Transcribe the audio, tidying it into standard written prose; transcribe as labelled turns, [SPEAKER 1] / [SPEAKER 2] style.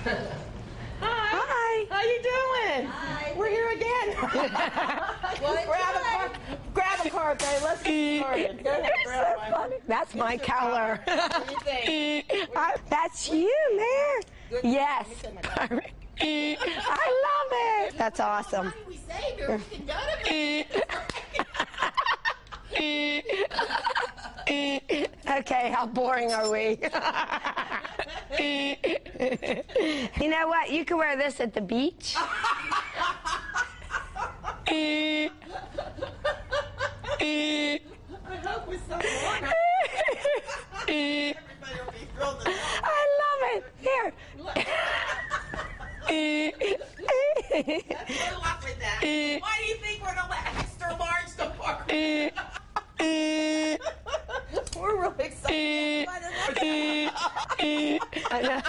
[SPEAKER 1] Hi. How you doing?
[SPEAKER 2] Hi.
[SPEAKER 1] We're here again. grab a card, babe. Let's get started. Go ahead, grab
[SPEAKER 3] So funny. That's my color.
[SPEAKER 1] What do you think?
[SPEAKER 3] That's you, man.
[SPEAKER 1] Good.
[SPEAKER 3] Yes.
[SPEAKER 1] Let me set my
[SPEAKER 3] I love it. That's awesome.
[SPEAKER 2] Money we saved her. We can go to me.
[SPEAKER 3] Okay, how boring are we? You know what? You can wear this at the beach.
[SPEAKER 2] I hope with some water. Everybody will be thrilled to know.
[SPEAKER 3] I love it. Here.
[SPEAKER 2] Good luck with that. Why do you think we're in the extra large department? We're really excited.
[SPEAKER 3] I know.